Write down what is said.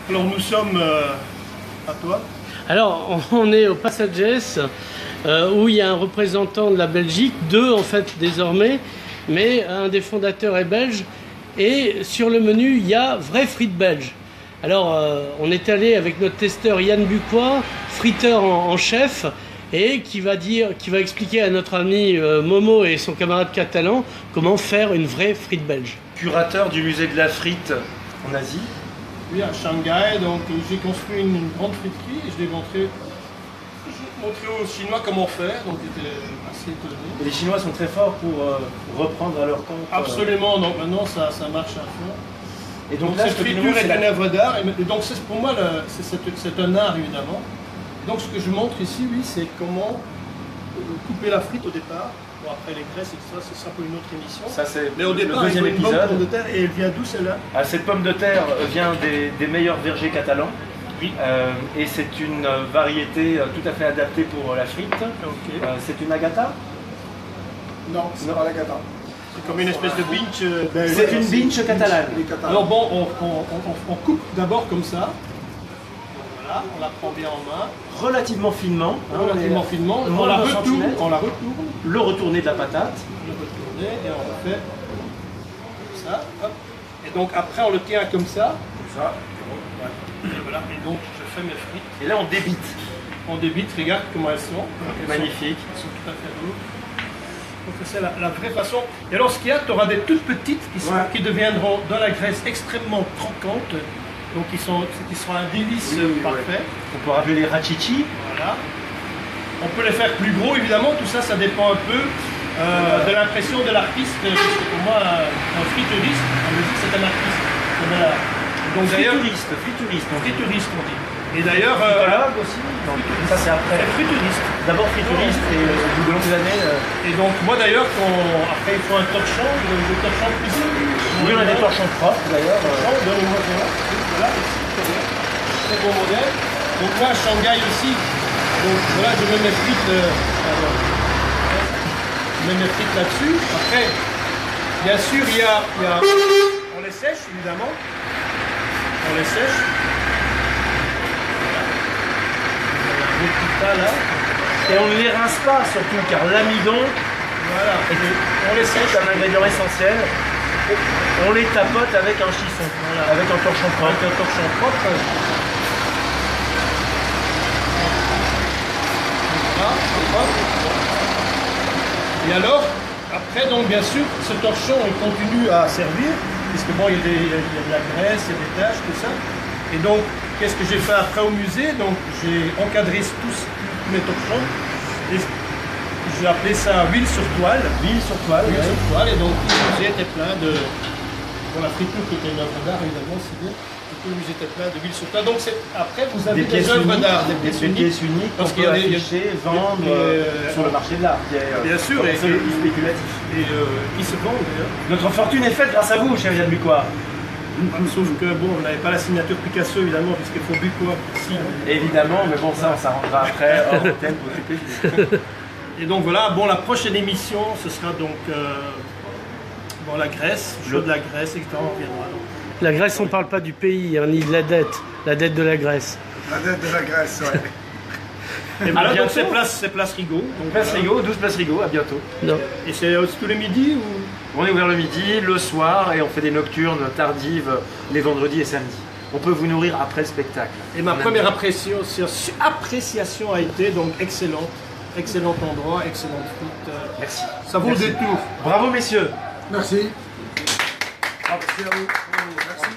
Alors nous sommes à toi. Alors on est au Passages où il y a un représentant de la Belgique, deux en fait désormais, mais un des fondateurs est belge. Et sur le menu il y a vraies frites belges. Alors on est allé avec notre testeur Yann Bucois, friteur en chef, et qui va expliquer à notre ami Momo et son camarade catalan comment faire une vraie frite belge. Curateur du musée de la frite en Asie. Oui, à Shanghai, donc j'ai construit une grande friterie et je l'ai montré aux Chinois comment faire, donc j'étais assez étonné. Et les Chinois sont très forts pour reprendre à leur compte. Absolument, donc maintenant ça marche à fond. Et donc, cette friture est une œuvre d'art, et donc pour moi c'est un art évidemment. Donc ce que je montre ici, oui, c'est comment couper la frite au départ. Bon, après les graisses et tout ça, ce sera pour une autre émission. Ça, c'est mais au départ, le deuxième il faut une bonne épisode. pomme de terre, et elle vient d'où celle-là? Cette pomme de terre vient des meilleurs vergers catalans. Oui. Et c'est une variété tout à fait adaptée pour la frite. Okay. C'est une agata? Non, c'est pas l'agata. C'est comme une espèce de binge. C'est une binge catalane. Alors bon, on coupe d'abord comme ça. Voilà, on la prend bien en main. Relativement finement. Relativement finement. On la retourne. Le retourné de la patate. Le retourné et on le fait comme ça. Hop. Et donc après on le tient comme ça. Comme ça. Et voilà. Et donc je fais mes frites. Et là on débite. On débite, regarde comment elles sont. Magnifique. Elles sont tout à fait rouges. Donc c'est la vraie façon. Et alors ce qu'il y a, tu auras des toutes petites qui deviendront dans la graisse extrêmement croquantes. Donc qui seront un délice parfait. On peut rappeler les rachichi. Voilà. On peut les faire plus gros évidemment, tout ça, ça dépend un peu de l'impression de l'artiste. Parce que pour moi, un friteuriste, on me dit que c'est un artiste. Donc d'ailleurs, frituriste, on dit. Et d'ailleurs, aussi. Donc, ça c'est après. Frituriste. D'abord frituriste et au bout de longues années. Et donc moi d'ailleurs, après il faut un torchon, le torchon cuisine. Oui, on a des torchons propres d'ailleurs. Donnez-moi ça. Voilà, très bon modèle. Donc moi à Shanghai aussi, donc voilà, je mets mes frites, là-dessus. Après, bien sûr, on les sèche évidemment. On les sèche. Là. Et on ne les rince pas surtout car l'amidon, voilà, on les sèche, c'est un ingrédient essentiel. On les tapote avec un chisson, voilà. Avec un torchon propre. Voilà. Et alors, après donc bien sûr, ce torchon il continue à servir, puisque bon il y a de la graisse, il y a des taches, tout ça. Et donc, qu'est-ce que j'ai fait après au musée? Donc, j'ai encadré tous mes torchons et j'ai appelé ça huile sur toile. Huile sur toile, et donc tout le musée était plein de... Bon, la friture qui était une œuvre d'art, évidemment, c'est bien. Tout le musée était plein de huile sur toile. Donc, après, vous avez des œuvres d'art, des pièces uniques parce qu'il y a afficher, vendre sur le marché de l'art. Bien sûr, et spéculatif. Et qui se vendent, d'ailleurs. Notre fortune est faite grâce à vous, cher Yann Bucois. Sauf que bon, on n'avait pas la signature Picasso évidemment, puisqu'il faut Bucois ici. Évidemment, mais bon, ça on s'arrangera après, hors thème pour occuper. Et donc voilà, bon, la prochaine émission, ce sera donc bon, la Grèce, le de la Grèce, etc. On reviendra donc. La Grèce, on ne parle pas du pays, hein, ni de la dette de la Grèce. La dette de la Grèce, ouais. Et voilà, donc c'est place Rigaud. Donc, place Rigaud, 12 place Rigaud, à bientôt. Non. Et c'est tous les midis ou... On est ouvert le midi, le soir, et on fait des nocturnes tardives les vendredis et samedis. On peut vous nourrir après le spectacle. Et ma première appréciation a été donc excellente. Excellent endroit, excellente frites. Merci. Ça vaut le détour. Bravo messieurs. Merci. Merci à vous. Merci.